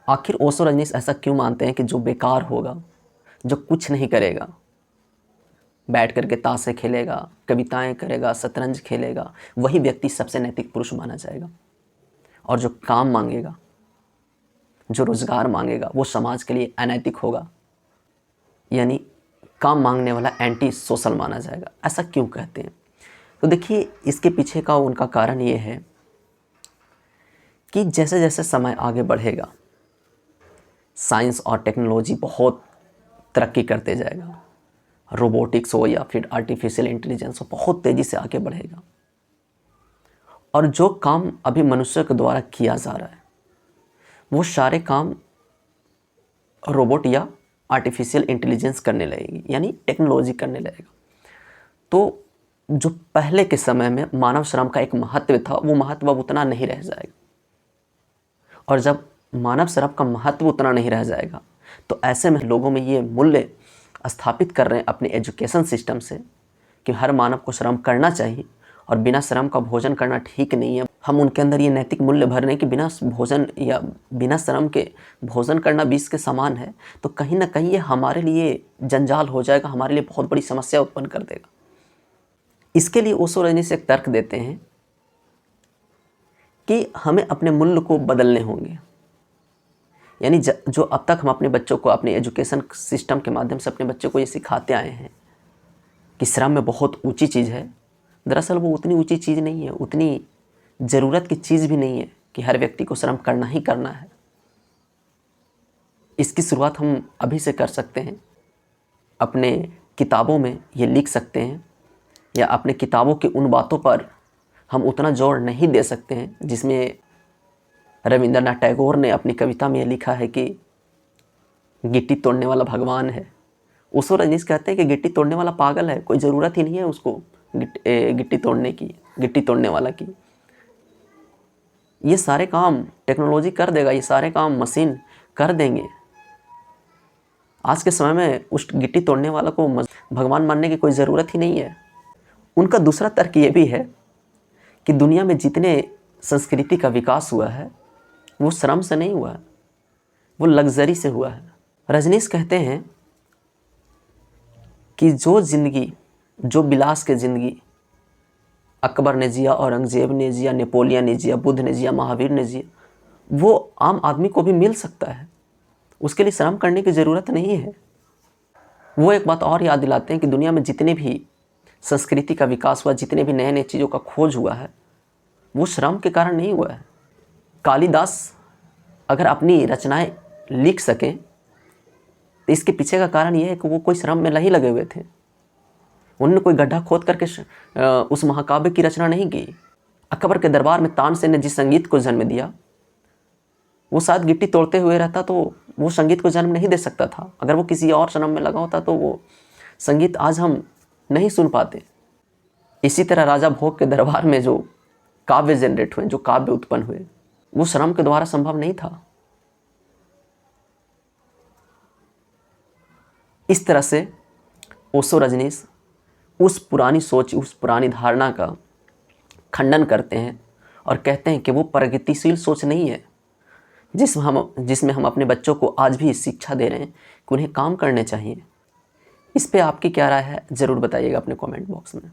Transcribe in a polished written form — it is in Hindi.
आखिर ओशो रजनीश ऐसा क्यों मानते हैं कि जो बेकार होगा, जो कुछ नहीं करेगा, बैठ करके ताशें खेलेगा, कविताएं करेगा, शतरंज खेलेगा, वही व्यक्ति सबसे नैतिक पुरुष माना जाएगा। और जो काम मांगेगा, जो रोजगार मांगेगा, वो समाज के लिए अनैतिक होगा, यानी काम मांगने वाला एंटी सोशल माना जाएगा। ऐसा क्यों कहते हैं? तो देखिए, इसके पीछे का उनका कारण ये है कि जैसे जैसे समय आगे बढ़ेगा, साइंस और टेक्नोलॉजी बहुत तरक्की करते जाएगा। रोबोटिक्स हो या फिर आर्टिफिशियल इंटेलिजेंस हो, बहुत तेज़ी से आगे बढ़ेगा। और जो काम अभी मनुष्य के द्वारा किया जा रहा है, वो सारे काम रोबोट या आर्टिफिशियल इंटेलिजेंस करने लगेगी, यानी टेक्नोलॉजी करने लगेगा। तो जो पहले के समय में मानव श्रम का एक महत्व था, वो महत्व अब उतना नहीं रह जाएगा। और जब मानव श्रम का महत्व उतना नहीं रह जाएगा, तो ऐसे में लोगों में ये मूल्य स्थापित कर रहे हैं अपने एजुकेशन सिस्टम से कि हर मानव को श्रम करना चाहिए और बिना श्रम का भोजन करना ठीक नहीं है। हम उनके अंदर ये नैतिक मूल्य भर रहे हैं कि बिना भोजन या बिना श्रम के भोजन करना विष के समान है। तो कहीं ना कहीं ये हमारे लिए जंजाल हो जाएगा, हमारे लिए बहुत बड़ी समस्या उत्पन्न कर देगा। इसके लिए ओशो रजनीश एक तर्क देते हैं कि हमें अपने मूल्य को बदलने होंगे। यानी जो अब तक हम अपने बच्चों को अपने एजुकेशन सिस्टम के माध्यम से अपने बच्चों को ये सिखाते आए हैं कि श्रम में बहुत ऊंची चीज़ है, दरअसल वो उतनी ऊंची चीज़ नहीं है, उतनी ज़रूरत की चीज़ भी नहीं है कि हर व्यक्ति को श्रम करना ही करना है। इसकी शुरुआत हम अभी से कर सकते हैं। अपने किताबों में ये लिख सकते हैं, या अपने किताबों की उन बातों पर हम उतना जोर नहीं दे सकते हैं जिसमें रविंद्रनाथ टैगोर ने अपनी कविता में यह लिखा है कि गिट्टी तोड़ने वाला भगवान है। ओशो रजनीश कहते हैं कि गिट्टी तोड़ने वाला पागल है, कोई ज़रूरत ही नहीं है उसको गिट्टी तोड़ने की, गिट्टी तोड़ने वाला की। ये सारे काम टेक्नोलॉजी कर देगा, ये सारे काम मशीन कर देंगे। आज के समय में उस गिट्टी तोड़ने वाला को भगवान मानने की कोई ज़रूरत ही नहीं है। उनका दूसरा तर्क ये भी है कि दुनिया में जितने संस्कृति का विकास हुआ है, वो श्रम से नहीं हुआ है, वो लग्जरी से हुआ है। रजनीश कहते हैं कि जो ज़िंदगी, जो विलास की ज़िंदगी अकबर ने जिया, औरंगजेब ने जिया, नेपोलियन ने जिया, बुद्ध ने जिया, महावीर ने जिया, वो आम आदमी को भी मिल सकता है। उसके लिए श्रम करने की ज़रूरत नहीं है। वो एक बात और याद दिलाते हैं कि दुनिया में जितने भी संस्कृति का विकास हुआ, जितने भी नए नए चीज़ों का खोज हुआ है, वो श्रम के कारण नहीं हुआ है। कालिदास अगर अपनी रचनाएं लिख सकें तो इसके पीछे का कारण ये है कि वो कोई श्रम में नहीं लगे हुए थे। उन्होंने कोई गड्ढा खोद करके उस महाकाव्य की रचना नहीं की। अकबर के दरबार में तानसेन ने जिस संगीत को जन्म दिया, वो शायद गिट्टी तोड़ते हुए रहता तो वो संगीत को जन्म नहीं दे सकता था। अगर वो किसी और श्रम में लगा होता तो वो संगीत आज हम नहीं सुन पाते। इसी तरह राजा भोग के दरबार में जो काव्य जनरेट हुए, जो काव्य उत्पन्न हुए, वो श्रम के द्वारा संभव नहीं था। इस तरह से ओशो रजनीश उस पुरानी सोच, उस पुरानी धारणा का खंडन करते हैं और कहते हैं कि वो प्रगतिशील सोच नहीं है जिसमें हम अपने बच्चों को आज भी शिक्षा दे रहे हैं कि उन्हें काम करने चाहिए। इस पे आपकी क्या राय है, ज़रूर बताइएगा अपने कमेंट बॉक्स में।